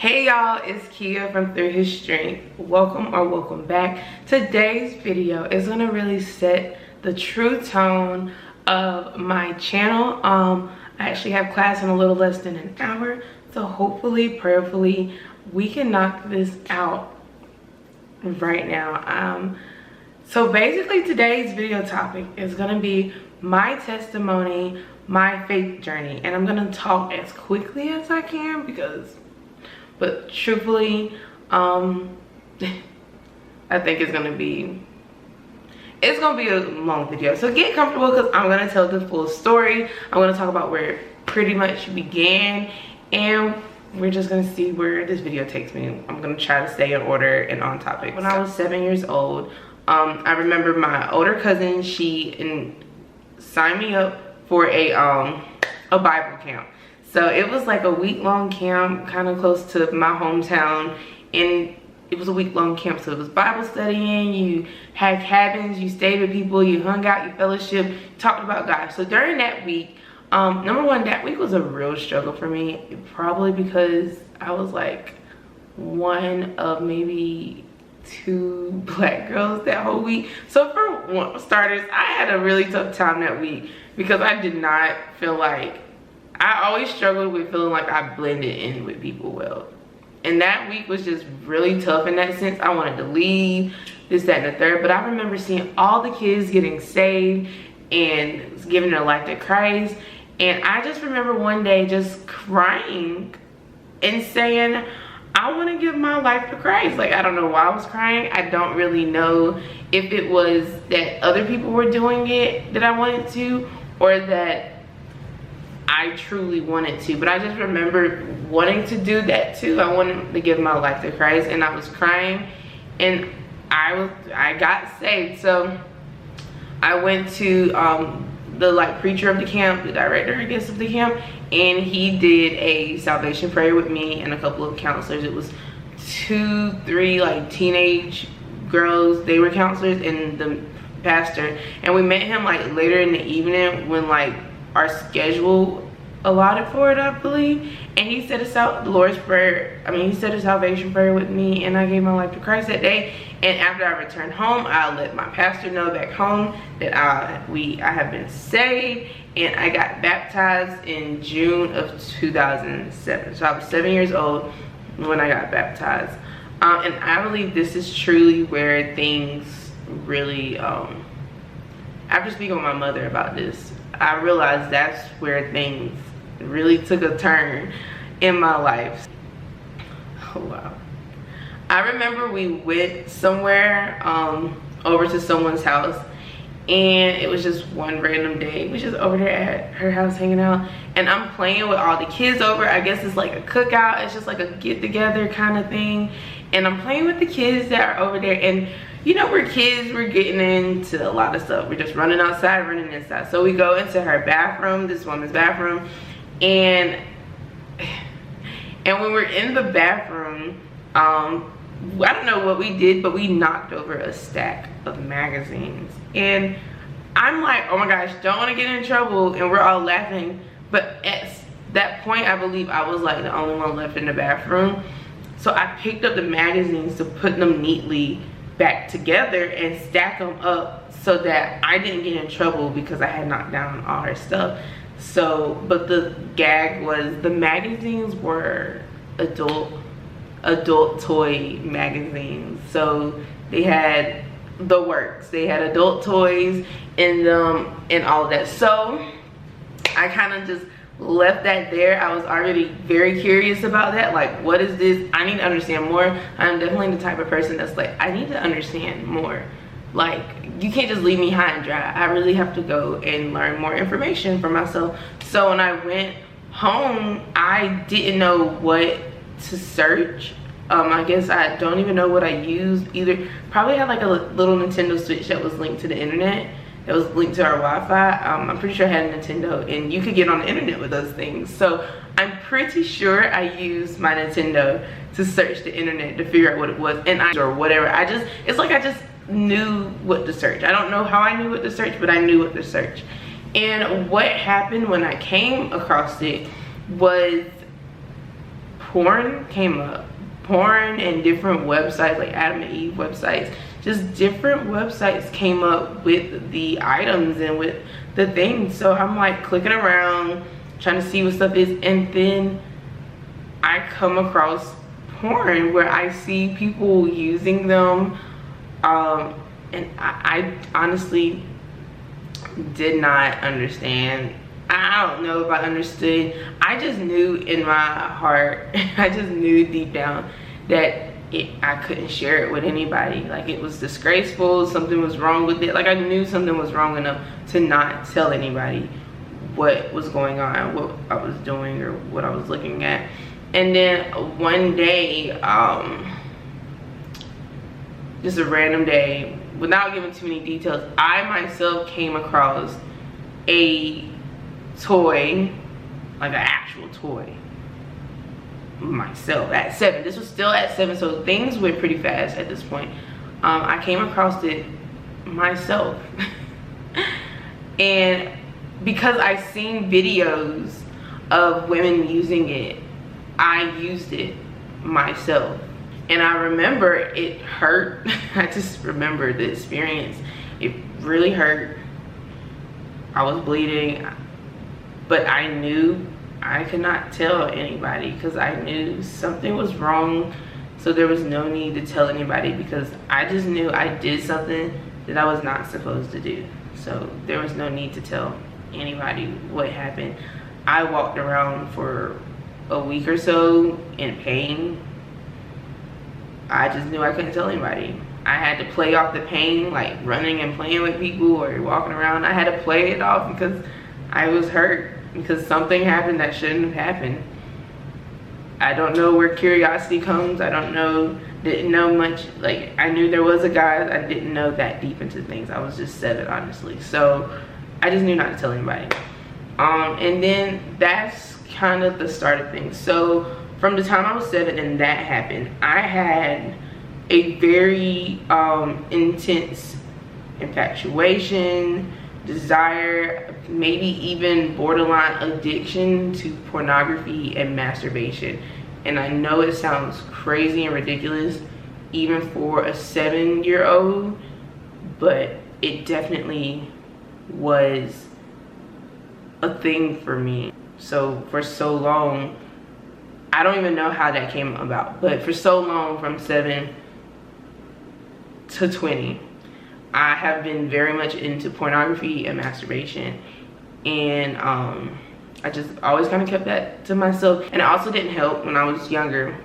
Hey y'all, it's Kia from Through His Strength. Welcome back. Today's video is gonna really set the true tone of my channel. I actually have class in a little less than an hour, so hopefully, prayerfully, we can knock this out right now. So basically today's video topic is gonna be my testimony, my faith journey, and I'm gonna talk as quickly as I can but truthfully, I think it's gonna be a long video. So get comfortable because I'm gonna tell the full story. I'm gonna talk about where it pretty much began, and we're just gonna see where this video takes me. I'm gonna try to stay in order and on topic. When I was 7 years old, I remember my older cousin, she signed me up for a Bible camp. So it was like a week-long camp, kind of close to my hometown, and it was a week-long camp. So it was Bible studying, you had cabins, you stayed with people, you hung out, you fellowship, you talked about God. So during that week, number one, that week was a real struggle for me, probably because I was like one of maybe 2 black girls that whole week. So for starters, I had a really tough time that week because I did not feel like, I always struggled with feeling like I blended in with people well. And that week was just really tough in that sense. I wanted to leave, this, that, and the third. But I remember seeing all the kids getting saved and giving their life to Christ. And I just remember one day just crying and saying, I want to give my life to Christ. Like, I don't know why I was crying. I don't really know if it was that other people were doing it that I wanted to, or that I truly wanted to. But I just remember wanting to do that too. I wanted to give my life to Christ, and I was crying, and I got saved. So I went to the preacher of the camp, the director I guess of the camp, and he did a salvation prayer with me and a couple of counselors. It was 2-3 teenage girls, they were counselors, and the pastor. And we met him later in the evening when our schedule allotted for it, I believe. And he said the Lord's Prayer, he said a salvation prayer with me, and I gave my life to Christ that day. And after I returned home, I let my pastor know back home that I have been saved, and I got baptized in June of 2007. So I was 7 years old when I got baptized. And I believe this is truly where things really, after speaking with my mother about this, I realized that's where things really took a turn in my life. Oh wow. I remember we went somewhere over to someone's house, and it was just one random day. We was just over there at her house hanging out, and I'm playing with all the kids over. I guess it's like a cookout. It's just like a get together kind of thing. And I'm playing with the kids that are over there, and you know, we're kids, we're getting into a lot of stuff. We're just running outside, running inside. So we go into her bathroom, this woman's bathroom, and when we're in the bathroom, I don't know what we did, but we knocked over a stack of magazines. And I'm like, oh my gosh, don't want to get in trouble, and we're all laughing. But at that point, I believe I was like the only one left in the bathroom. So I picked up the magazines to put them neatly back together and stack them up so that I didn't get in trouble because I had knocked down all her stuff. So, but the gag was the magazines were adult toy magazines. So they had the works, they had adult toys in them and all of that. So I kind of just left that there. I was already very curious about that. Like, what is this? I need to understand more. I'm definitely the type of person that's like, I need to understand more. Like, you can't just leave me high and dry. I really have to go and learn more information for myself. So when I went home, I didn't know what to search. I guess I don't even know what I used either. Probably had like a little Nintendo Switch that was linked to the internet. It was linked to our Wi-Fi. I'm pretty sure I had a Nintendo, and you could get on the internet with those things. So I'm pretty sure I used my Nintendo to search the internet to figure out what it was, or whatever. It's like I just knew what to search. I don't know how I knew what to search, but I knew what to search. And what happened when I came across it was porn came up. Porn and different websites like Adam and Eve websites, just different websites came up with the items and with the things. So I'm like clicking around trying to see what stuff is, and then I come across porn where I see people using them, and I honestly did not understand. I don't know if I understood. I just knew in my heart, I just knew deep down that I couldn't share it with anybody. Like, it was disgraceful, something was wrong with it. Like, I knew something was wrong enough to not tell anybody what was going on, what I was doing, or what I was looking at. And then one day, just a random day, without giving too many details, I myself came across a toy, like an actual toy, myself at 7. This was still at 7, so things went pretty fast at this point. I came across it myself. And because I seen videos of women using it, I used it myself. And I remember it hurt. I just remember the experience. It really hurt. I was bleeding, but I knew I could not tell anybody because I knew something was wrong. So there was no need to tell anybody because I just knew I did something that I was not supposed to do. So there was no need to tell anybody what happened. I walked around for a week or so in pain. I just knew I couldn't tell anybody. I had to play off the pain, like running and playing with people or walking around. I had to play it off because I was hurt, because something happened that shouldn't have happened. I don't know where curiosity comes. I don't know, didn't know much. Like, I knew there was a guy. I didn't know that deep into things. I was just 7, honestly. So I just knew not to tell anybody. And then that's kind of the start of things. So from the time I was 7 and that happened, I had a very intense infatuation, desire, maybe even borderline addiction to pornography and masturbation. And I know it sounds crazy and ridiculous even for a 7-year-old, but it definitely was a thing for me. So for so long, I don't even know how that came about, but for so long, from 7 to 20, I have been very much into pornography and masturbation. And I just always kind of kept that to myself. And it also didn't help when I was younger.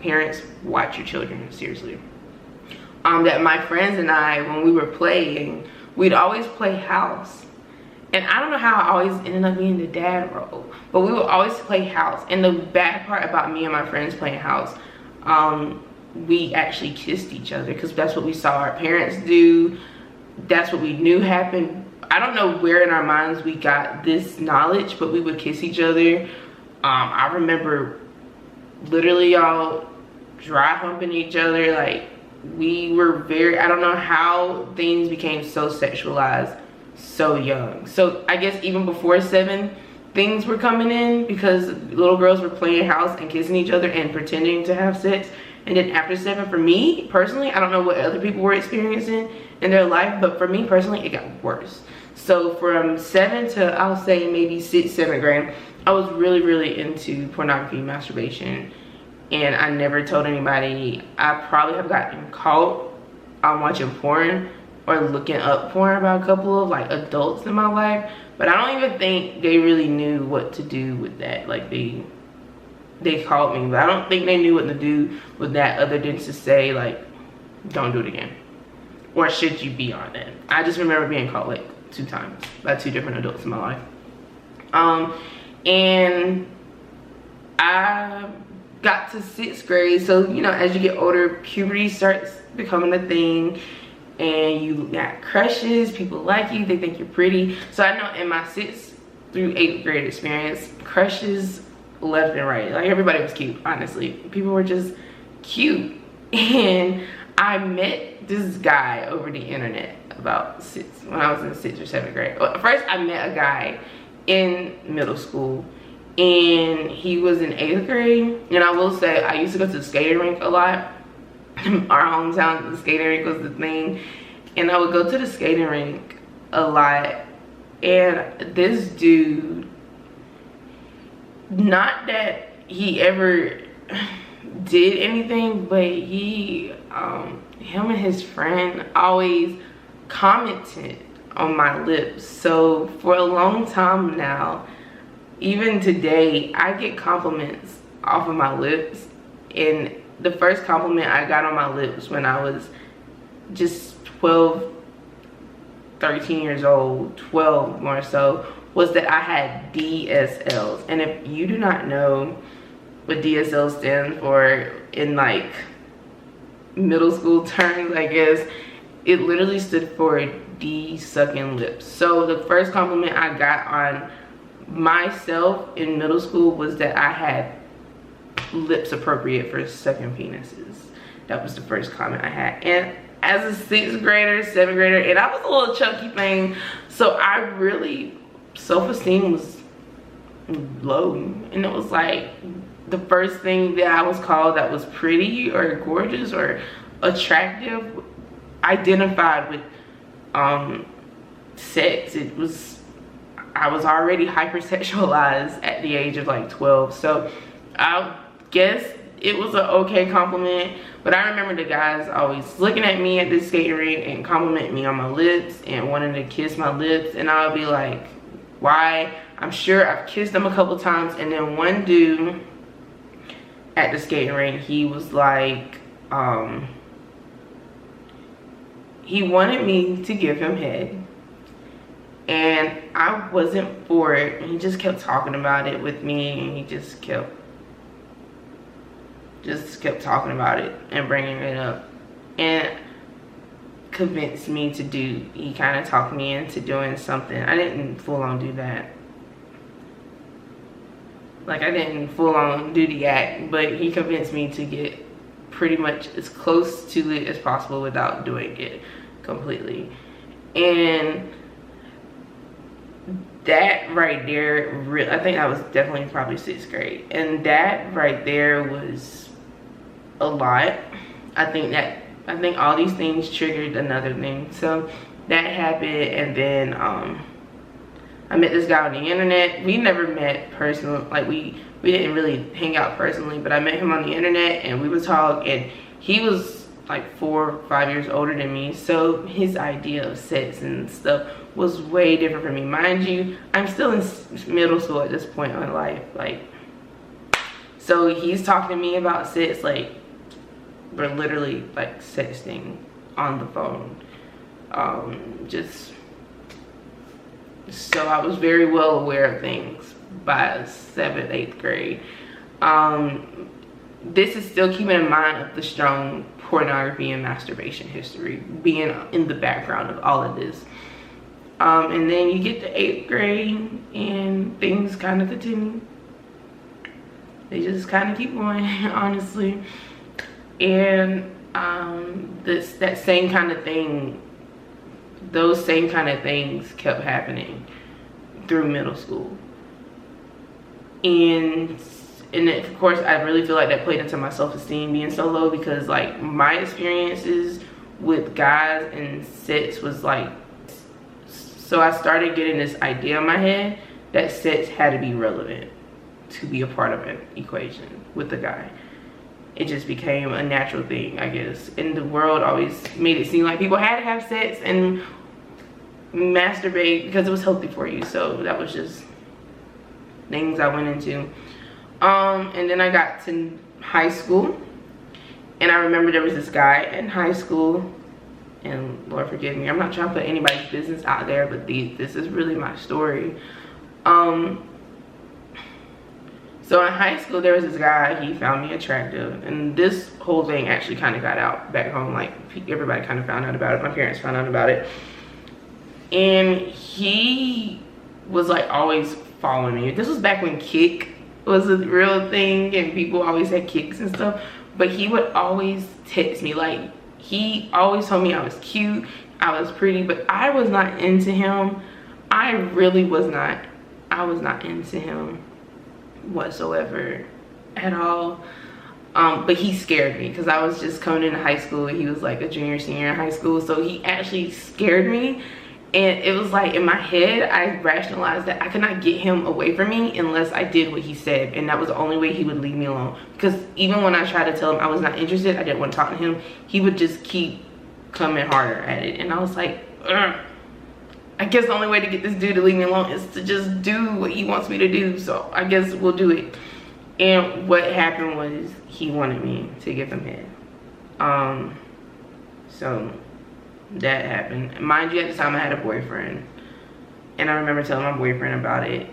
Parents, watch your children, seriously. That my friends and I, when we were playing, we'd always play house. And I don't know how I always ended up being the dad role, but we would always play house. And the bad part about me and my friends playing house, we actually kissed each other because that's what we saw our parents do. That's what we knew happened. I don't know where in our minds we got this knowledge, but we would kiss each other. I remember literally y'all dry humping each other. Like, we were very, I don't know how things became so sexualized so young. So I guess even before 7, things were coming in because little girls were playing house and kissing each other and pretending to have sex. And then after 7, for me personally, I don't know what other people were experiencing in their life, but for me personally, it got worse. So from 7 to, I'll say maybe 6th, 7th grade, I was really into pornography, masturbation, and I never told anybody. I probably have gotten caught watching porn or looking up porn by a couple of like adults in my life, but I don't even think they really knew what to do with that. Like, they called me, but I don't think they knew what to do with that other than to say, like, don't do it again, or should you be on it. I just remember being caught like 2 times by 2 different adults in my life. And I got to 6th grade, so you know, as you get older, puberty starts becoming a thing, and you got crushes, people like you, they think you're pretty. So I know in my 6th through 8th grade experience, crushes left and right. Like, everybody was cute, honestly. People were just cute. And I met this guy over the internet about when I was in 6th or 7th grade. Well, first I met a guy in middle school, and he was in 8th grade. And I will say, I used to go to the skating rink a lot. Our hometown, the skating rink was the thing, and I would go to the skating rink a lot. And this dude, not that he ever did anything, but him and his friend always commented on my lips. So for a long time now, even today, I get compliments off of my lips. And the first compliment I got on my lips when I was just 12, 13 years old, 12 more so, was that I had DSLs. And if you do not know what DSL stands for in like middle school terms, I guess, it literally stood for D sucking lips. So the first compliment I got on myself in middle school was that I had lips appropriate for sucking penises. That was the first comment I had. And as a 6th grader, 7th grader, and I was a little chunky thing, so I really, self-esteem was low. And it was like the first thing that I was called that was pretty or gorgeous or attractive identified with sex. It was, I was already hypersexualized at the age of like 12, so I guess it was an okay compliment. But I remember the guys always looking at me at the skating rink and complimenting me on my lips and wanting to kiss my lips, and I would be like, why? I'm sure I've kissed them a couple times. And then one dude at the skating rink, he was like, he wanted me to give him head, and I wasn't for it. And he just kept talking about it with me, and he just kept talking about it and bringing it up, and convinced me to do, he kind of talked me into doing something. I didn't full on do that. Like, I didn't full on do the act, but he convinced me to get pretty much as close to it as possible without doing it completely. And that right there, I think I was definitely probably 6th grade, and that right there was a lot. I think all these things triggered another thing. So that happened, and then I met this guy on the internet. We never met personally, like we didn't really hang out personally, but I met him on the internet and we would talk, and he was like 4 or 5 years older than me, so his idea of sex and stuff was way different from me. Mind you, I'm still in middle school at this point in my life, like, so he's talking to me about sex, like we're literally like sexting on the phone. So I was very well aware of things by 7th, 8th grade. This is still keeping in mind of the strong pornography and masturbation history being in the background of all of this. And then you get to 8th grade and things kind of continue. They just kind of keep going, honestly. And that same kind of thing, those same kind of things kept happening through middle school. And of course, I really feel like that played into my self-esteem being so low, because like my experiences with guys and sex was like, so I started getting this idea in my head that sex had to be relevant to be a part of an equation with the guy. It just became a natural thing, I guess. And the world always made it seem like people had to have sex and masturbate because it was healthy for you. So that was just things I went into. And then I got to high school, and I remember there was this guy in high school, and Lord forgive me, I'm not trying to put anybody's business out there, but this is really my story. So in high school, there was this guy, he found me attractive, and this whole thing actually kind of got out back home. Like, everybody kind of found out about it. My parents found out about it. And he was like always following me. This was back when Kick was a real thing and people always had kicks and stuff. But he would always text me. Like, he always told me I was cute, I was pretty, but I was not into him. I really was not. I was not into him whatsoever at all. But he scared me because I was just coming into high school. He was like a junior, senior in high school, so he actually scared me. And it was like in my head, I rationalized that I could not get him away from me unless I did what he said, and that was the only way he would leave me alone. Because even when I tried to tell him I was not interested, I didn't want to talk to him, he would just keep coming harder at it. And I was like, ugh. I guess the only way to get this dude to leave me alone is to just do what he wants me to do. So I guess we'll do it. And what happened was he wanted me to give him head. So that happened. Mind you, at the time I had a boyfriend, and I remember telling my boyfriend about it,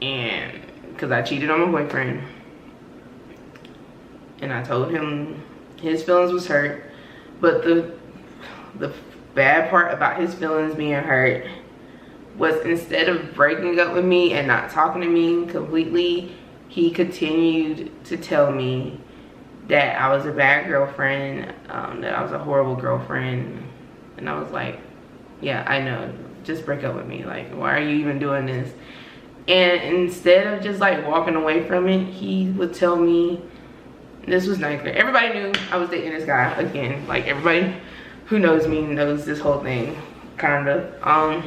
and because I cheated on my boyfriend, and I told him his feelings was hurt. But the bad part about his feelings being hurt was, instead of breaking up with me and not talking to me completely, he continued to tell me that I was a bad girlfriend, that I was a horrible girlfriend. And I was like, yeah, I know, just break up with me. Like, why are you even doing this? And instead of just like walking away from it, he would tell me, this was ninth grade. Everybody knew I was dating this guy again. Like, everybody who knows me knows this whole thing, kind of.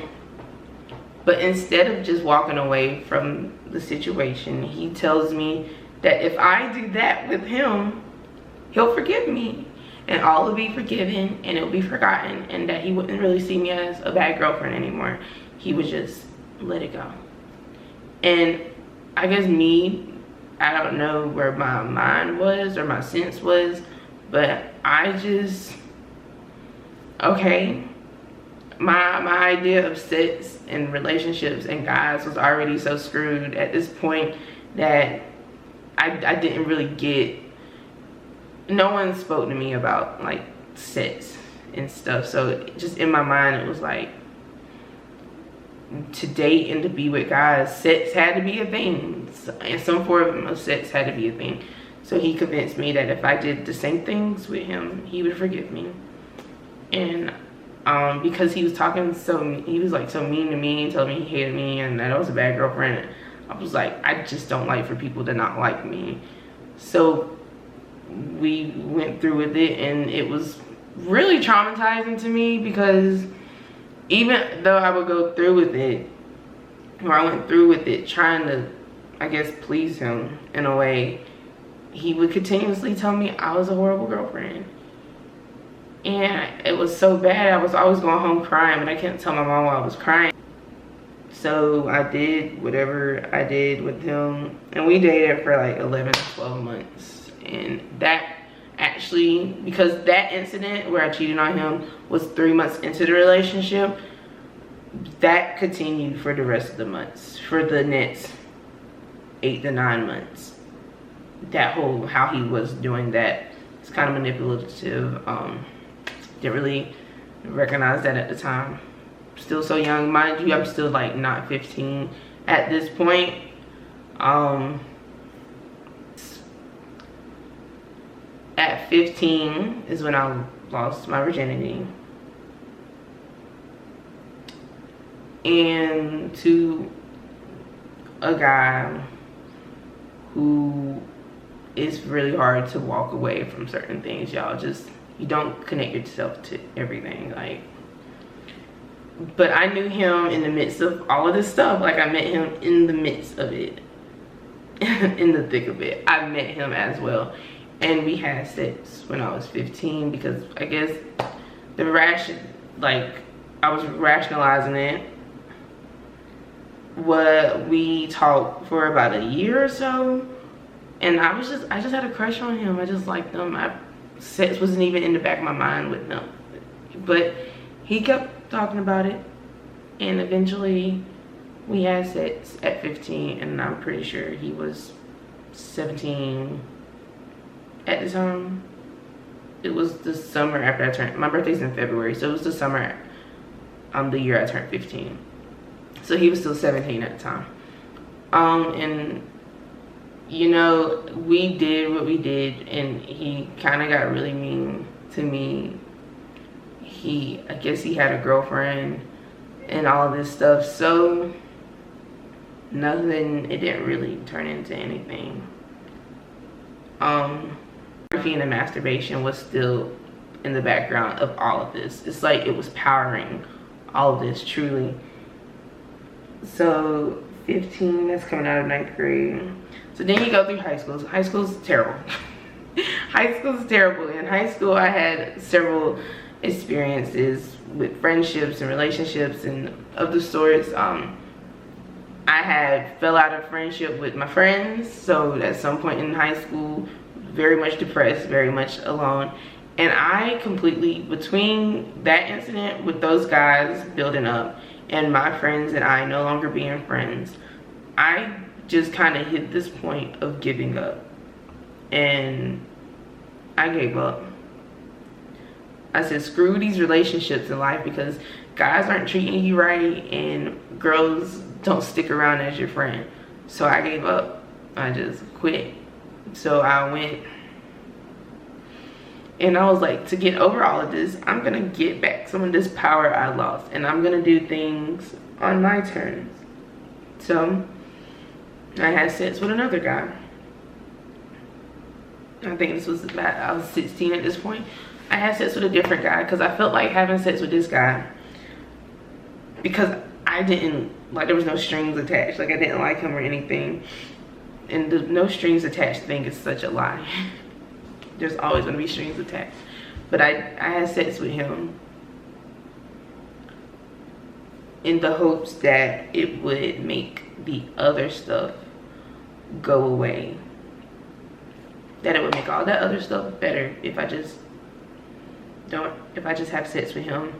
But instead of just walking away from the situation, he tells me that if I do that with him, he'll forgive me, and all will be forgiven, and it'll be forgotten, and that he wouldn't really see me as a bad girlfriend anymore. He would just let it go. And I guess I don't know where my mind was or my sense was, but I just, okay, my idea of sex and relationships and guys was already so screwed at this point that I didn't really get, no one spoke to me about like sex and stuff. So just in my mind, it was like, to date and to be with guys, sex had to be a thing, and some form of sex had to be a thing. So he convinced me that if I did the same things with him, he would forgive me. And because he was talking he was like so mean to me and told me he hated me and that I was a bad girlfriend, I was like, I just don't like for people to not like me. So we went through with it, and it was really traumatizing to me, because even though I would go through with it, or I went through with it trying to, I guess, please him in a way, he would continuously tell me I was a horrible girlfriend. And it was so bad, I was always going home crying, but I couldn't tell my mom why I was crying. So I did whatever I did with him, and we dated for like 11 to 12 months. And that actually, because that incident where I cheated on him was 3 months into the relationship, that continued for the rest of the months, for the next 8 to 9 months. That whole, how he was doing that, it's kind of manipulative. Didn't really recognize that at the time. Still so young, mind you, I'm still like not 15 at this point. At 15 is when I lost my virginity. And to a guy who is really hard to walk away from certain things, y'all. Just, you don't connect yourself to everything, like. But I knew him in the midst of all of this stuff. Like, I met him in the midst of it. In the thick of it. I met him as well. And we had sex when I was 15, because I guess I was rationalizing it. We talked for about a year or so, and I just had a crush on him. I just liked him. Sex wasn't even in the back of my mind with him, but he kept talking about it, and eventually we had sex at 15, and I'm pretty sure he was 17 at the time. It was the summer after I turned, my birthday's in February, so it was the summer, the year I turned 15. So he was still 17 at the time. And you know, we did what we did, and he kind of got really mean to me. I guess he had a girlfriend and all of this stuff. So nothing, it didn't really turn into anything. Pornography and the masturbation was still in the background of all of this. It's like it was powering all of this, truly. So 15, that's coming out of 9th grade. So then you go through high school. So high school's terrible. High school's terrible. In high school, I had several experiences with friendships and relationships and of the sorts. I had fell out of friendship with my friends. So at some point in high school, very much depressed, very much alone. And I completely, between that incident with those guys building up and my friends and I no longer being friends, I just kind of hit this point of giving up. And I gave up. I said, screw these relationships in life, because guys aren't treating you right and girls don't stick around as your friend. So I gave up. I just quit. So I went and I was like, to get over all of this, I'm gonna get back some of this power I lost, and I'm gonna do things on my terms. So I had sex with another guy. I think this was about, I was 16 at this point. I had sex with a different guy because I felt like having sex with this guy, because I didn't, like, there was no strings attached. Like, I didn't like him or anything. And the no strings attached thing is such a lie. There's always gonna be strings attached. But I had sex with him in the hopes that it would make the other stuff go away. That it would make all that other stuff better if I just have sex with him.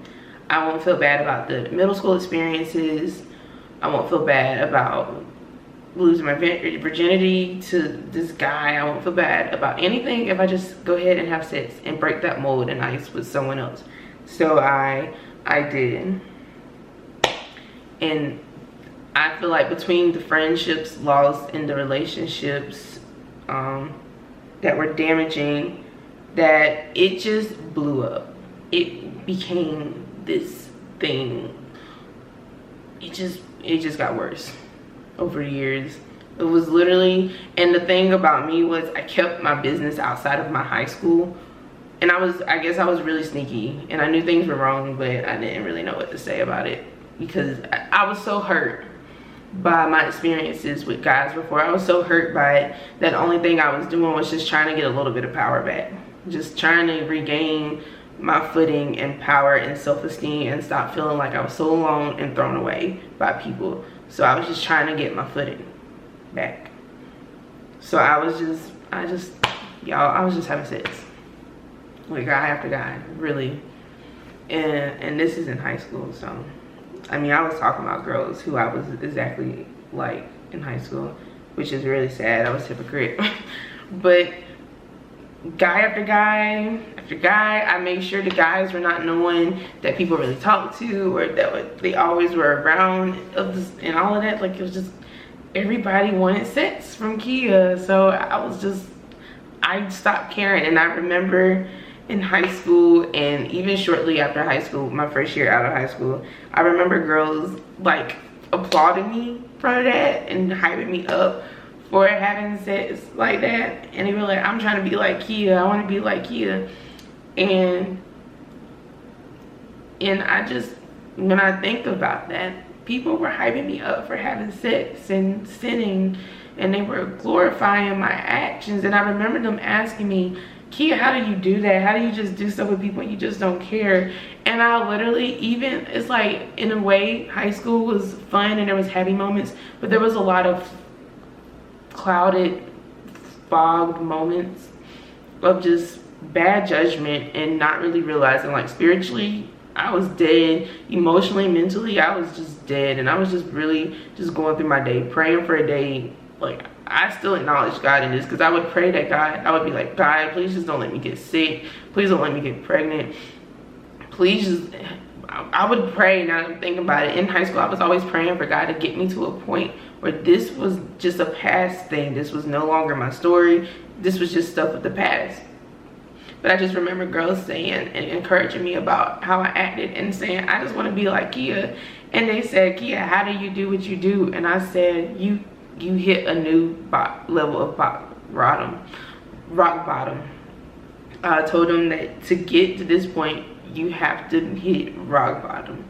I won't feel bad about the middle school experiences. I won't feel bad about losing my virginity to this guy. I won't feel bad about anything if I just go ahead and have sex and break that mold and ice with someone else. So I did. And I feel like between the friendships lost and the relationships that were damaging, that it just blew up. It became this thing. It just got worse over the years. It was literally, and the thing about me was I kept my business outside of my high school, and I guess I was really sneaky, and I knew things were wrong, but I didn't really know what to say about it, because I was so hurt by my experiences with guys before. I was so hurt by it that the only thing I was doing was just trying to get a little bit of power back, just trying to regain my footing and power and self-esteem and stop feeling like I was so alone and thrown away by people. So I was just trying to get my footing back. So I was just having sex with guy after guy, really. And this is in high school, so I mean, I was talking about girls who I was exactly like in high school, which is really sad. I was a hypocrite. But guy after guy after guy, I made sure the guys were not knowing that people really talked to, or that they always were around and all of that. Like, it was just, everybody wanted sex from Kia. So I stopped caring. And I remember in high school, and even shortly after high school, my first year out of high school, I remember girls like applauding me for that and hyping me up for having sex like that. And they were like, I'm trying to be like Kia, I want to be like Kia. And I just, when I think about that, people were hyping me up for having sex and sinning, and they were glorifying my actions. And I remember them asking me, Kia, how do you do that? How do you just do stuff with people and you just don't care? And I literally, even, it's like, in a way, high school was fun and there was happy moments, but there was a lot of clouded, fogged moments of just bad judgment and not really realizing, like, spiritually I was dead, emotionally, mentally I was just dead. And I was just really just going through my day, praying for a day. Like, I still acknowledge God in this, because I would pray that God, I would be like, God, please just don't let me get sick, please don't let me get pregnant, please just, I would pray. Now I'm thinking about it, in high school I was always praying for God to get me to a point where this was just a past thing. This was no longer my story. This was just stuff of the past. But I just remember girls saying and encouraging me about how I acted and saying, I just want to be like Kia. And they said, Kia, how do you do what you do? And I said, you hit a new level of rock bottom. I told them that to get to this point, you have to hit rock bottom.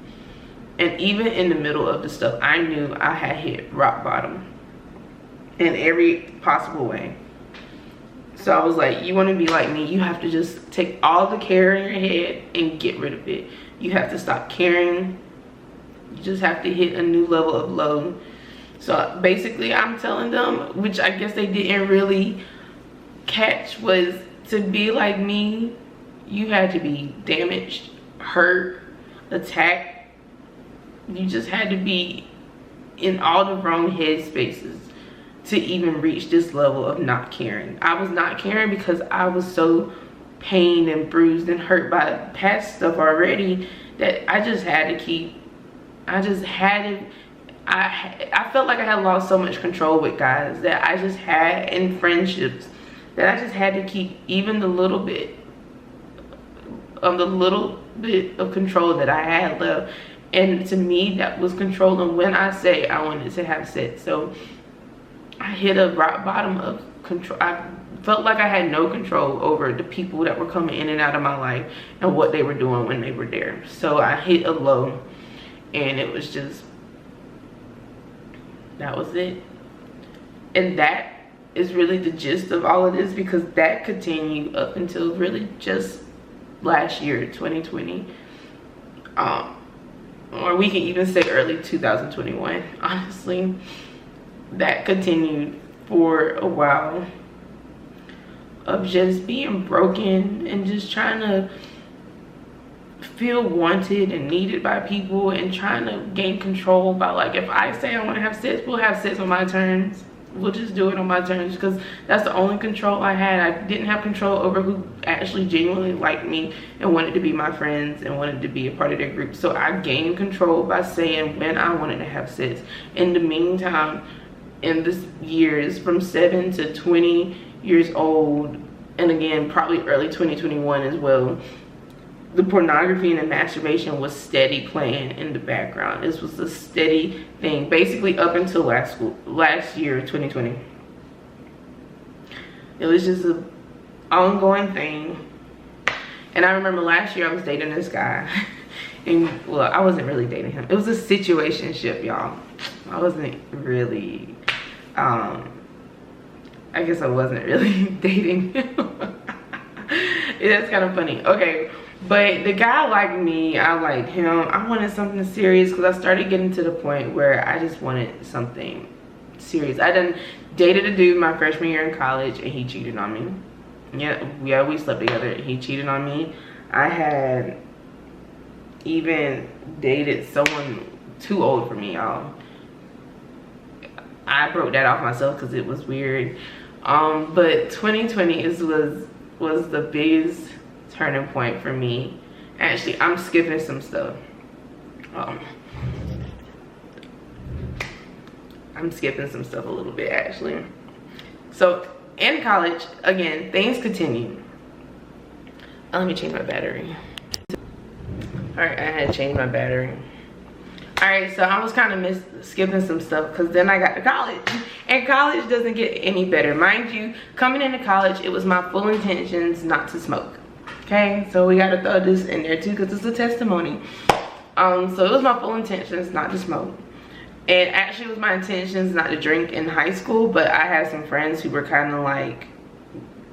And even in the middle of the stuff, I knew I had hit rock bottom in every possible way. So I was like, you want to be like me, you have to just take all the care in your head and get rid of it. You have to stop caring. You just have to hit a new level of low. So basically I'm telling them, which I guess they didn't really catch, was to be like me, you had to be damaged, hurt, attacked. You just had to be in all the wrong head spaces to even reach this level of not caring. I was not caring because I was so pained and bruised and hurt by past stuff already that I just had to keep, I felt like I had lost so much control with guys that I just had in friendships, that I just had to keep even the little bit of control that I had left. And to me, that was controlling when I say I wanted to have sex. So I hit a rock bottom of control. I felt like I had no control over the people that were coming in and out of my life and what they were doing when they were there. So I hit a low, and it was just, that was it. And that is really the gist of all of this, because that continued up until really just last year, 2020. Or we can even say early 2021, honestly. That continued for a while of just being broken and just trying to feel wanted and needed by people, and trying to gain control by, like, if I say I want to have sex, we'll have sex on my terms. We'll just do it on my terms, because that's the only control I had. I didn't have control over who actually genuinely liked me and wanted to be my friends and wanted to be a part of their group. So I gained control by saying when I wanted to have sex. In the meantime, in this years from 7 to 20 years old, and again probably early 2021 as well, the pornography and the masturbation was steady playing in the background. This was a steady thing basically up until last year, 2020. It was just an ongoing thing. And I remember last year I was dating this guy and, well, I wasn't really dating him. It was a situationship, y'all. I wasn't really I guess I wasn't really dating him. That's kind of funny. Okay, but the guy liked me, I liked him. I wanted something serious, because I started getting to the point where I just wanted something serious. I done dated a dude my freshman year in college, and he cheated on me. Yeah, we slept together. He cheated on me. I had even dated someone too old for me, y'all. I broke that off myself because it was weird. But 2020 was the biggest turning point for me. Actually, I'm skipping some stuff. I'm skipping some stuff a little bit, actually. So in college, again, things continue. Let me change my battery. All right, I had to change my battery. All right, so I was kind of skipping some stuff, because then I got to college, and college doesn't get any better. Mind you, coming into college, it was my full intentions not to smoke. Okay, so we got to throw this in there too, because it's a testimony. So it was my full intentions not to smoke. And actually it was my intentions not to drink in high school, but I had some friends who were kind of like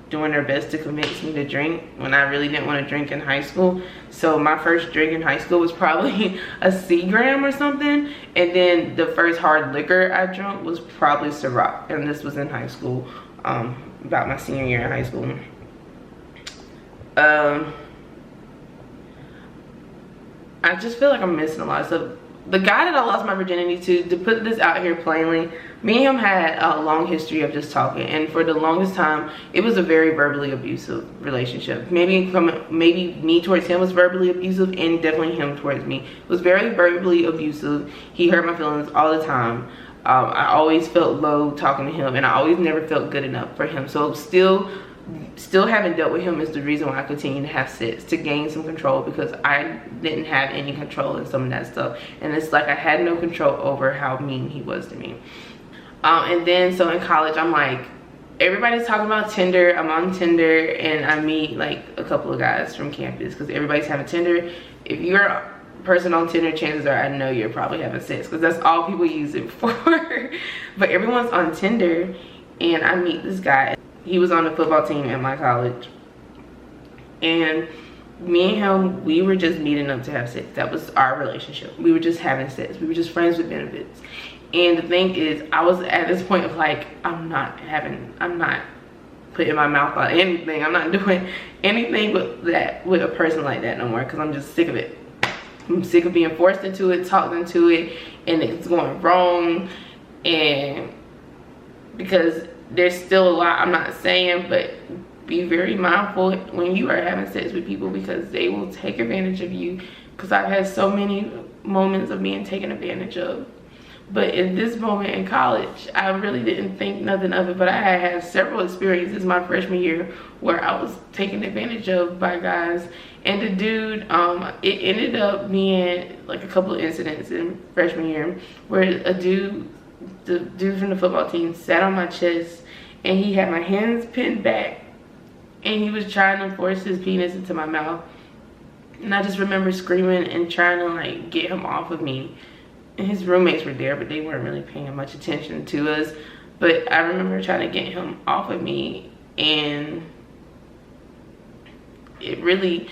doing their best to convince me to drink when I really didn't want to drink in high school. So my first drink in high school was probably a Seagram or something, and then the first hard liquor I drank was probably Ciroc, and this was in high school, about my senior year in high school. I just feel like I'm missing a lot of stuff. The guy that I lost my virginity to put this out here plainly, me and him had a long history of just talking, and for the longest time it was a very verbally abusive relationship. Maybe me towards him was verbally abusive, and definitely him towards me was very verbally abusive. He hurt my feelings all the time. I always felt low talking to him, and I always never felt good enough for him. So still still haven't dealt with him is the reason why I continue to have sex, to gain some control, because I didn't have any control in some of that stuff. And it's like I had no control over how mean he was to me. And then so in college, I'm like, everybody's talking about Tinder. I'm on Tinder and I meet like a couple of guys from campus because everybody's having Tinder. If you're a person on Tinder, chances are I know you're probably having sex because that's all people use it for. But everyone's on Tinder and I meet this guy. He was on the football team at my college. And me and him, we were just meeting up to have sex. That was our relationship. We were just having sex. We were just friends with benefits. And the thing is, I was at this point of like, I'm not putting my mouth on anything. I'm not doing anything with a person like that no more, because I'm just sick of it. I'm sick of being forced into it, talked into it, and it's going wrong. And because there's still a lot I'm not saying, but be very mindful when you are having sex with people, because they will take advantage of you. Because I've had so many moments of being taken advantage of. But in this moment in college, I really didn't think nothing of it, but I had several experiences my freshman year where I was taken advantage of by guys. And the dude, it ended up being like a couple of incidents in freshman year where the dude from the football team sat on my chest and he had my hands pinned back and he was trying to force his penis into my mouth. And I just remember screaming and trying to like get him off of me. And his roommates were there, but they weren't really paying much attention to us. But I remember trying to get him off of me, and it really,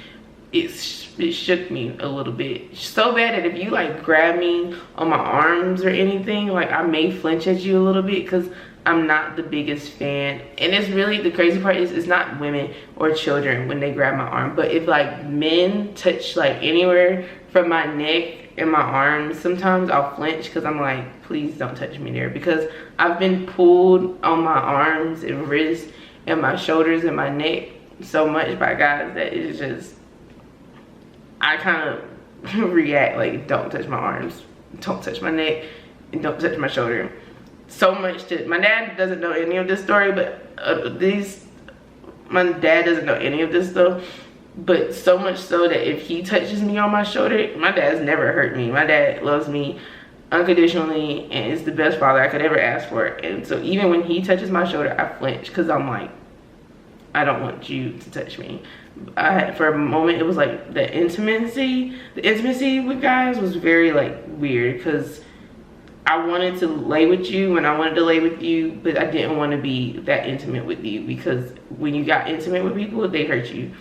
it shook me a little bit. So bad that if you like grab me on my arms or anything, like I may flinch at you a little bit because I'm not the biggest fan. And it's really, the crazy part is it's not women or children when they grab my arm, but if like men touch like anywhere from my neck and my arms, sometimes I'll flinch because I'm like, please don't touch me there, because I've been pulled on my arms and wrists and my shoulders and my neck so much by guys that it's just, I kind of react like, don't touch my arms, don't touch my neck, and don't touch my shoulder. So much to, my dad doesn't know any of this story, but my dad doesn't know any of this stuff. But so much so that if he touches me on my shoulder, my dad's never hurt me. My dad loves me unconditionally and is the best father I could ever ask for. And so even when he touches my shoulder, I flinch because I'm like, I don't want you to touch me. For a moment, it was like the intimacy with guys was very like weird, because I wanted to lay with you and I wanted to lay with you, but I didn't want to be that intimate with you, because when you got intimate with people, they hurt you.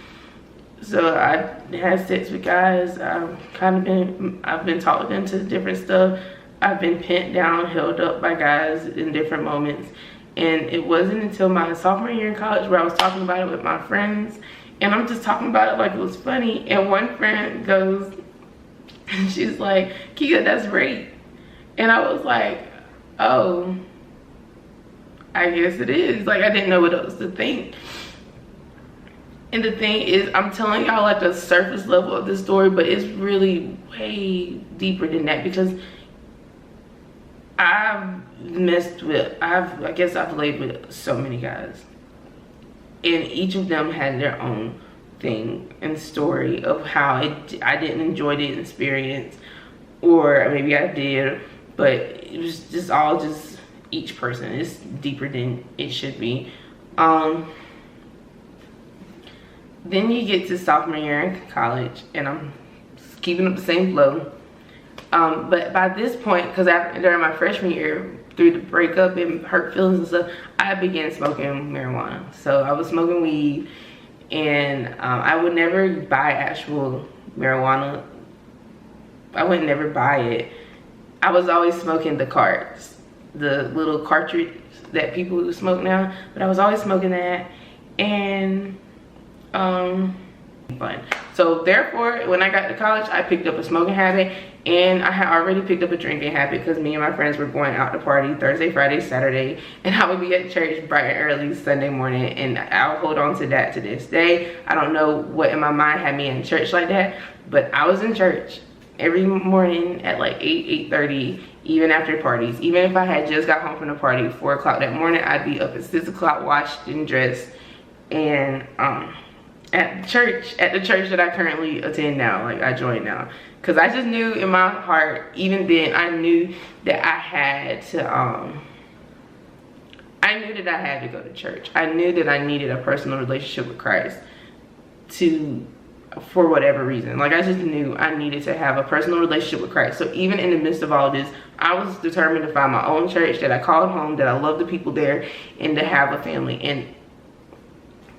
So I had sex with guys. I've been talked into different stuff. I've been pinned down, held up by guys in different moments. And it wasn't until my sophomore year in college where I was talking about it with my friends. And I'm just talking about it like it was funny. And one friend goes, she's like, Kia, that's rape. And I was like, oh, I guess it is. Like, I didn't know what else to think. And the thing is, I'm telling y'all like the surface level of the story, but it's really way deeper than that, because I guess I've laid with so many guys, and each of them had their own thing and story of how I didn't enjoy the experience, or maybe I did, but it was just all just each person is deeper than it should be. Then you get to sophomore year in college, and I'm keeping up the same flow. But by this point, because during my freshman year, through the breakup and hurt feelings and stuff, I began smoking marijuana. So I was smoking weed, and I would never buy actual marijuana. I would never buy it. I was always smoking the carts, the little cartridge that people who smoke now, but I was always smoking that. And fun. So therefore, when I got to college, I picked up a smoking habit, and I had already picked up a drinking habit because me and my friends were going out to party Thursday, Friday, Saturday, and I would be at church bright and early Sunday morning, and I'll hold on to that to this day. I don't know what in my mind had me in church like that, but I was in church every morning at like 8:30, even after parties. Even if I had just got home from the party 4 o'clock that morning, I'd be up at 6 o'clock, washed and dressed, And at the church that I currently attend now, like I joined now, because I just knew in my heart, even then, I knew that I had to go to church. I knew that I needed a personal relationship with Christ for whatever reason. Like, I just knew I needed to have a personal relationship with Christ. So even in the midst of all this, I was determined to find my own church that I called home, that I love the people there, and to have a family. And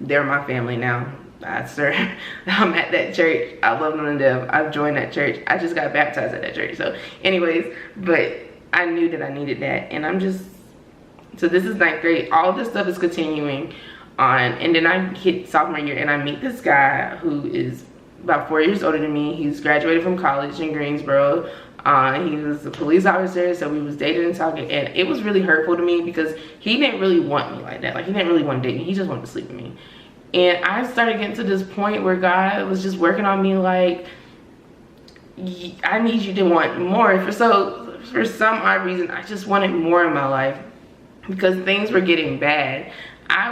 they're my family now. I'm at that church. I love them to death. I've joined that church. I just got baptized at that church. So anyways, but I knew that I needed that. And so this is 9th grade. All this stuff is continuing on. And then I hit sophomore year and I meet this guy who is about 4 years older than me. He's graduated from college in Greensboro. He was a police officer, so we was dating and talking, and it was really hurtful to me because he didn't really want me like that. Like, he didn't really want to date me. He just wanted to sleep with me. And I started getting to this point where God was just working on me, like, I need you to want more. For some odd reason, I just wanted more in my life because things were getting bad.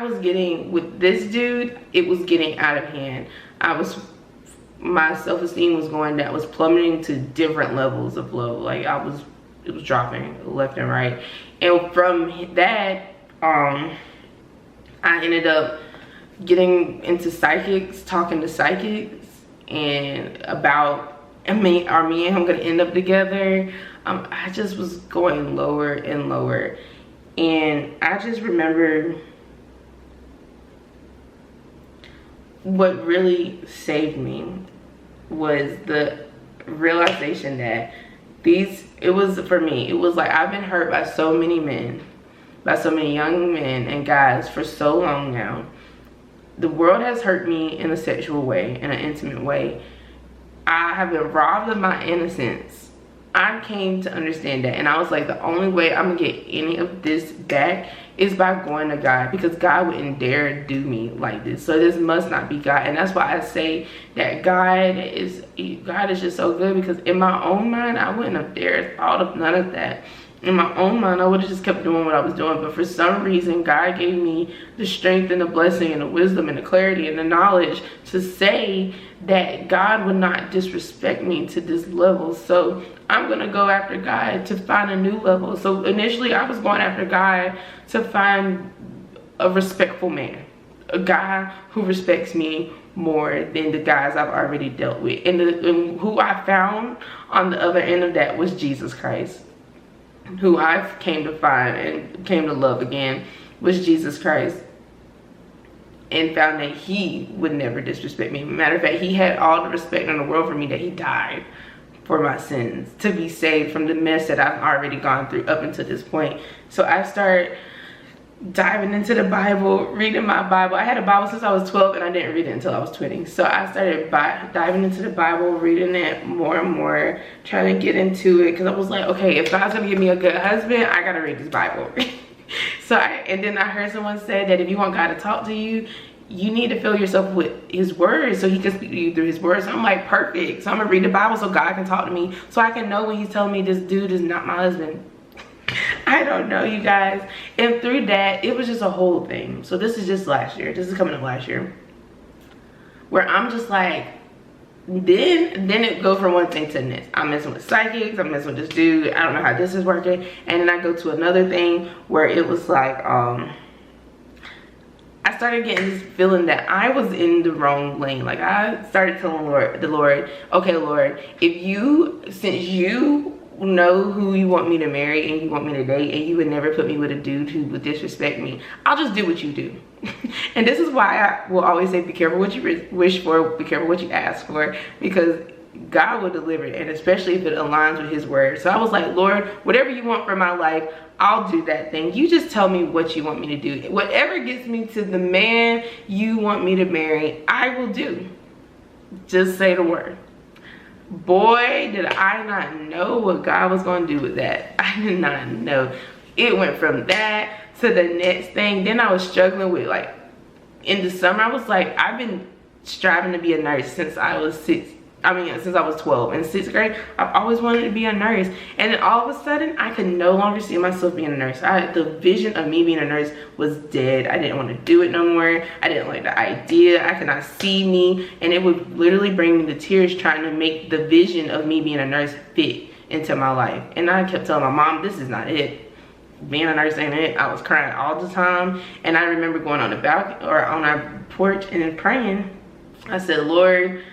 With this dude, it was getting out of hand. My self-esteem was going down, was plummeting to different levels of low. Like, it was dropping left and right. And from that, I ended up getting into psychics, talking to psychics, and about, are me and him gonna end up together? I just was going lower and lower. And I just remember what really saved me was the realization that it was like, I've been hurt by so many men, by so many young men and guys for so long now. The world has hurt me in a sexual way, in an intimate way. I have been robbed of my innocence. I came to understand that, and I was like, the only way I'm gonna get any of this back is by going to God, because God wouldn't dare do me like this. So this must not be God. And that's why I say that God is just so good, because in my own mind, I wouldn't have dared thought of none of that. In my own mind, I would have just kept doing what I was doing. But for some reason, God gave me the strength and the blessing and the wisdom and the clarity and the knowledge to say that God would not disrespect me to this level. So I'm going to go after God to find a new level. So initially, I was going after God to find a respectful man, a guy who respects me more than the guys I've already dealt with. And who I found on the other end of that was Jesus Christ. Who I came to find and came to love again was Jesus Christ, and found that he would never disrespect me. Matter of fact, he had all the respect in the world for me, that he died for my sins to be saved from the mess that I've already gone through up until this point. So I started diving into the Bible, reading my Bible. I had a Bible since I was 12 and I didn't read it until I was 20. So I started diving into the Bible, reading it more and more, trying to get into it, because I was like, okay, if God's gonna give me a good husband, I gotta read this Bible. And then I heard someone say that if you want God to talk to you, you need to fill yourself with his word so he can speak to you through his words. So I'm like, perfect. So I'm gonna read the Bible so God can talk to me, so I can know when he's telling me this dude is not my husband. I don't know, you guys. And through that, it was just a whole thing. So this is just last year. This is coming up last year, where I'm just like, then it goes from one thing to the next. I'm messing with psychics, I'm messing with this dude, I don't know how this is working. And then I go to another thing where it was like, I started getting this feeling that I was in the wrong lane. Like, I started telling the Lord, okay, Lord, since you know who you want me to marry and you want me to date, and you would never put me with a dude who would disrespect me, I'll just do what you do. And this is why I will always say, be careful what you wish for, be careful what you ask for, because God will deliver it, and especially if it aligns with his word. So I was like, Lord, whatever you want for my life, I'll do that thing. You just tell me what you want me to do. Whatever gets me to the man you want me to marry, I will do. Just say the word. Boy, did I not know what God was going to do with that. I did not know. It went from that to the next thing. Then I was struggling with, like, in the summer, I was like, I've been striving to be a nurse since I was since I was 12. In 6th grade, I've always wanted to be a nurse. And then all of a sudden, I could no longer see myself being a nurse. The vision of me being a nurse was dead. I didn't want to do it no more. I didn't like the idea. I could not see me. And it would literally bring me to tears trying to make the vision of me being a nurse fit into my life. And I kept telling my mom, this is not it. Being a nurse ain't it. I was crying all the time. And I remember going on the balcony or on our porch and then praying. I said, Lord,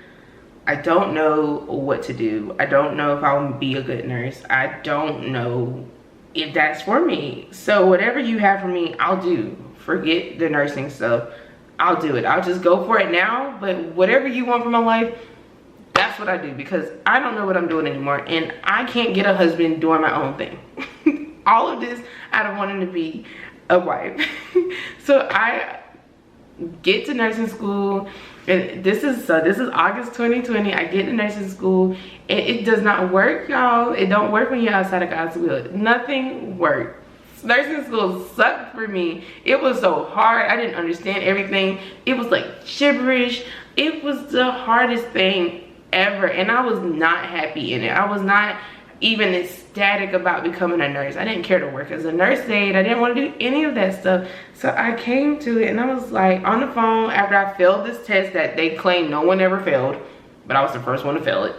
I don't know what to do. I don't know if I'll be a good nurse. I don't know if that's for me. So whatever you have for me, I'll do. Forget the nursing stuff. I'll do it. I'll just go for it now. But whatever you want for my life, that's what I do, because I don't know what I'm doing anymore. And I can't get a husband doing my own thing. All of this out of wanting to be a wife. So I get to nursing school. And this is August 2020. I get to nursing school, and it does not work, y'all. It don't work when you're outside of God's will. Nothing worked. Nursing school sucked for me. It was so hard. I didn't understand everything. It was like gibberish. It was the hardest thing ever, and I was not happy in it. I was not even ecstatic about becoming a nurse. I didn't care to work as a nurse aide. I didn't want to do any of that stuff. So I came to it, and I was like on the phone after I failed this test that they claim no one ever failed, but I was the first one to fail it.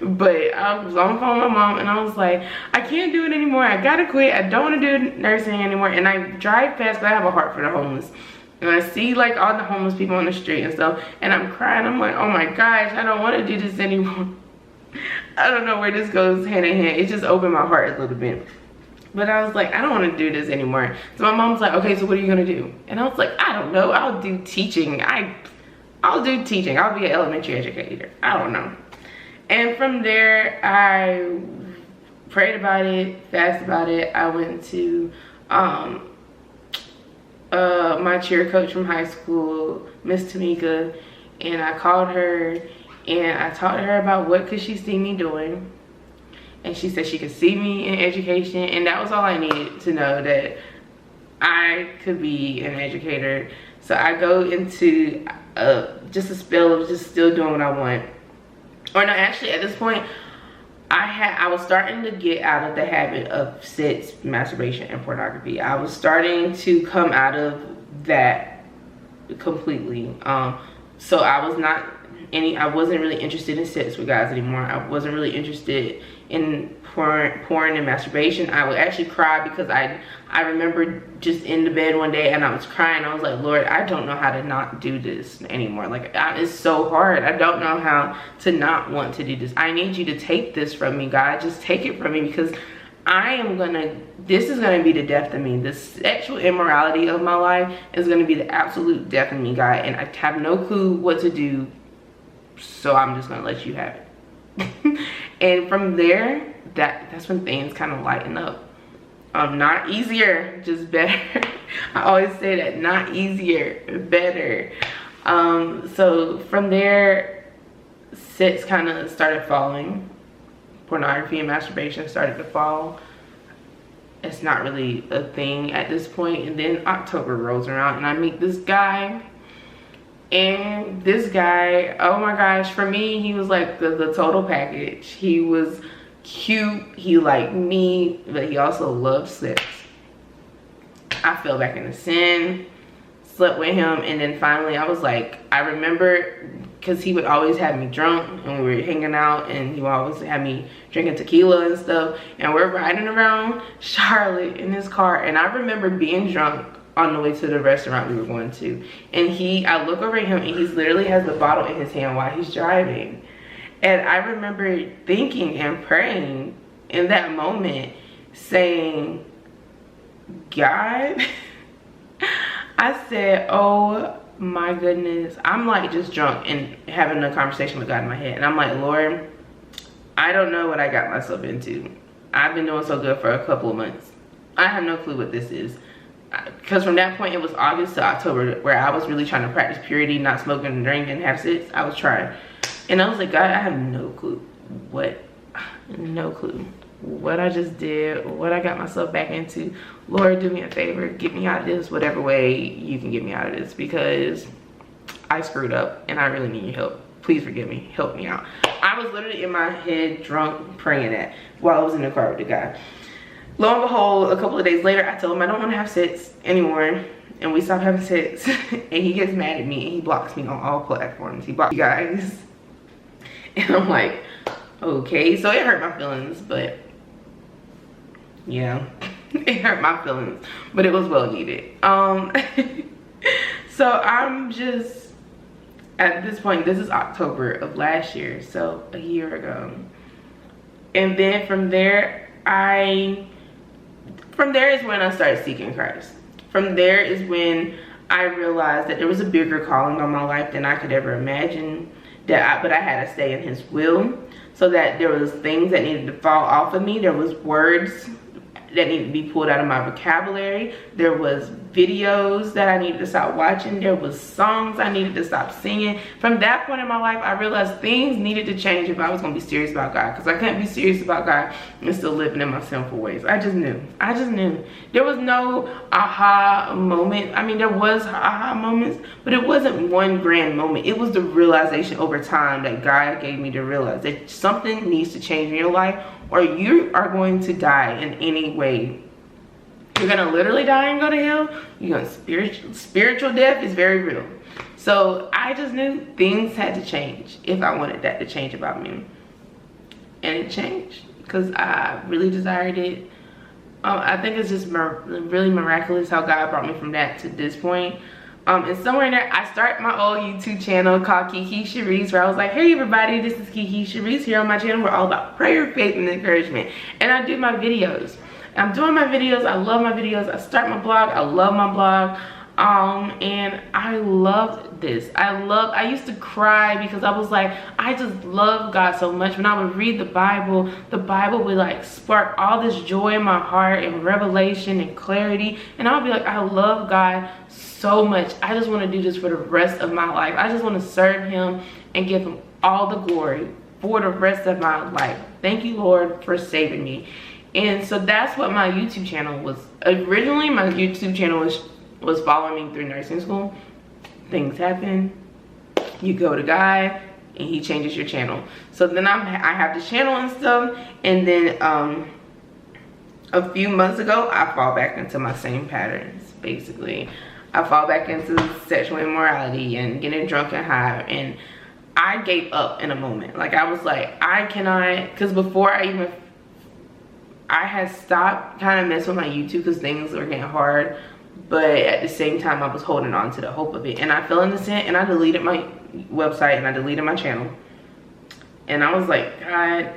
But I was on the phone with my mom, and I was like, I can't do it anymore. I gotta quit. I don't want to do nursing anymore. And I drive past, but I have a heart for the homeless. And I see like all the homeless people on the street and stuff, and I'm crying. I'm like, oh my gosh, I don't want to do this anymore. I don't know where this goes hand in hand. It just opened my heart a little bit. But I was like, I don't want to do this anymore. So my mom's like, okay, so what are you gonna do? And I was like, I don't know. I'll do teaching. I'll do teaching. I'll be an elementary educator. I don't know. And from there, I prayed about it, fasted about it. I went to my cheer coach from high school, Miss Tamika, and I called her and I talked to her about what could she see me doing. And she said she could see me in education, and that was all I needed to know, that I could be an educator. So I go into just a spell of just still doing what I want. Or no, actually at this point, I was starting to get out of the habit of sex, masturbation, and pornography. I was starting to come out of that completely. So I wasn't really interested in sex with guys anymore. I wasn't really interested in porn and masturbation. I would actually cry because I remember just in the bed one day and I was crying. I was like, Lord, I don't know how to not do this anymore. Like, it's so hard. I don't know how to not want to do this. I need you to take this from me, God. Just take it from me, because this is gonna be the death of me. The sexual immorality of my life is gonna be the absolute death of me, God. And I have no clue what to do. So I'm just gonna let you have it. And from there, that's when things kind of lighten up. Not easier, just better. I always say that, not easier, better. So from there, sex kind of started falling. Pornography and masturbation started to fall. It's not really a thing at this point. And then October rolls around and I meet this guy. And this guy, oh my gosh, for me, he was like the total package. He was cute, he liked me, but he also loved sex. I fell back into sin, slept with him, and then finally I was like, I remember, because he would always have me drunk and we were hanging out, and he would always have me drinking tequila and stuff, and we're riding around Charlotte in his car, and I remember being drunk on the way to the restaurant we were going to, and I look over at him and he literally has the bottle in his hand while he's driving. And I remember thinking and praying in that moment, saying, God, I said, oh my goodness, I'm like just drunk and having a conversation with God in my head, and I'm like, Lord, I don't know what I got myself into. I've been doing so good for a couple of months. I have no clue what this is. Because from that point, it was August to October where I was really trying to practice purity, not smoking and drinking, have sex. I was trying. And I was like, God, I have no clue what I just did, what I got myself back into. Lord, do me a favor, get me out of this whatever way you can get me out of this, because I screwed up and I really need your help. Please forgive me. Help me out. I was literally in my head drunk praying that while I was in the car with the guy. Lo and behold, a couple of days later, I told him I don't want to have sex anymore. And we stopped having sex. And he gets mad at me and he blocks me on all platforms. He blocks you guys. And I'm like, okay. So it hurt my feelings, but yeah. It hurt my feelings, but it was well needed. So I'm just, at this point, this is October of last year, so a year ago. And then from there is when I started seeking Christ. From there is when I realized that there was a bigger calling on my life than I could ever imagine. But I had to stay in His will, so that there was things that needed to fall off of me. There was words that needed to be pulled out of my vocabulary. There was videos that I needed to stop watching. There was songs I needed to stop singing. From that point in my life, I realized things needed to change if I was gonna be serious about God, because I couldn't be serious about God and still living in my sinful ways. I just knew. There was no aha moment. I mean, there was aha moments, but it wasn't one grand moment. It was the realization over time that God gave me to realize that something needs to change in your life, or you are going to die in any way. You're gonna literally die and go to hell. You're gonna spiritual death is very real. So I just knew things had to change if I wanted that to change about me. And it changed because I really desired it. I think it's just really miraculous how God brought me from that to this point. And somewhere in there, I started my old YouTube channel called Kiki Sharice, where I was like, hey everybody, this is Kiki Sharice. Here on my channel, we're all about prayer, faith, and encouragement. And I do my videos. I'm doing my videos. I love my videos. I start my blog. I love my blog. And I loved this. I used to cry because I was like, I just love God so much. When I would read the Bible would like spark all this joy in my heart and revelation and clarity. And I would be like, I love God so much. I just want to do this for the rest of my life. I just want to serve Him and give Him all the glory for the rest of my life. Thank you, Lord, for saving me. And so that's what my YouTube channel was. Originally, my YouTube channel was following me through nursing school. Things happen. You go to God and He changes your channel. So then I have this channel and stuff. And then a few months ago, I fall back into my same patterns, basically. I fall back into sexual immorality and getting drunk and high. And I gave up in a moment. Like, I was like, I cannot, because before I had stopped kind of messing with my YouTube because things were getting hard, but at the same time I was holding on to the hope of it. And I fell into sin and I deleted my website and I deleted my channel. And I was like, God,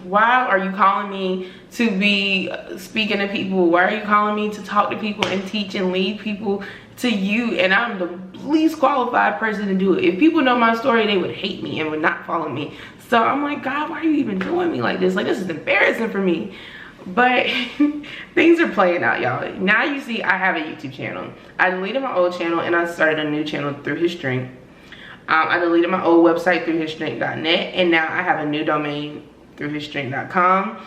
why are you calling me to be speaking to people? Why are you calling me to talk to people and teach and lead people to you? And I'm the least qualified person to do it. If people know my story, they would hate me and would not follow me. So I'm like, God, why are you even doing me like this? Like, this is embarrassing for me. But things are playing out, y'all. Now you see I have a YouTube channel. I deleted my old channel and I started a new channel through His strength. I deleted my old website through hisstrength.net, and now I have a new domain through hisstrength.com.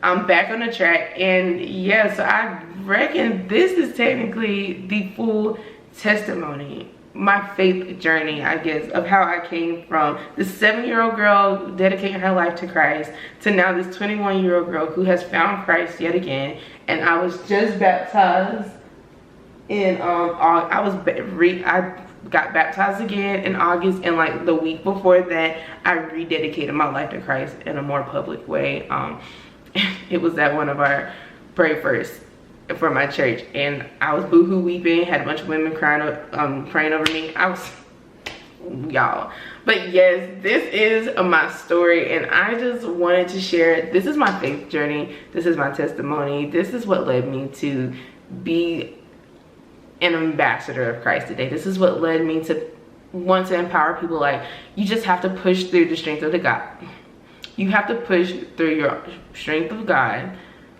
I'm back on the track, and yeah, so I reckon this is technically the full testimony, my faith journey, I guess, of how I came from this 7-year-old girl dedicating her life to Christ to now this 21-year-old girl who has found Christ yet again. And I was just baptized in I got baptized again in August, and like the week before that I rededicated my life to Christ in a more public way. It was at one of our Pray First for my church, and I was boohoo weeping, had a bunch of women crying, praying over me. I was, y'all. But yes, this is my story, and I just wanted to share it. This is my faith journey. This is my testimony. This is what led me to be an ambassador of Christ today. This is what led me to want to empower people. Like, you just have to push through the strength of the God. You have to push through your strength of God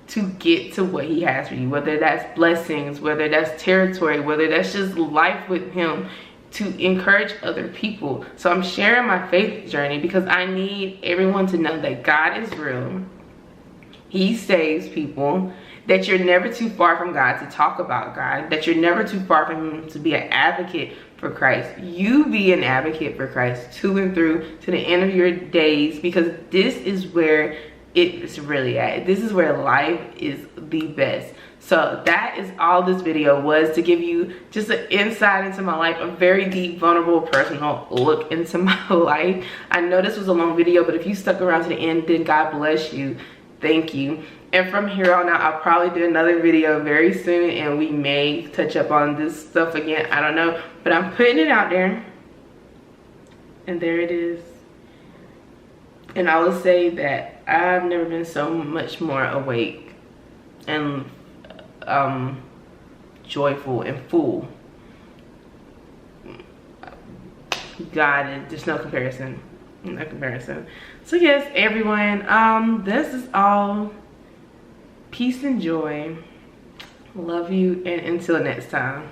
to get to what He has for you, whether that's blessings, whether that's territory, whether that's just life with Him, to encourage other people. So I'm sharing my faith journey because I need everyone to know that God is real. He saves people, that you're never too far from God to talk about God, that you're never too far from Him to be an advocate for Christ. You be an advocate for Christ to and through to the end of your days, because this is where it's really at. This is where life is the best. So that is all this video was, to give you just an insight into my life, a very deep, vulnerable, personal look into my life. I know this was a long video, but if you stuck around to the end, then God bless you. Thank you. And from here on out, I'll probably do another video very soon, and we may touch up on this stuff again. I don't know, but I'm putting it out there. And there it is. And I will say that I've never been so much more awake and joyful and full. God, there's no comparison. No comparison. So yes, everyone, this is all. Peace and joy. Love you, and until next time.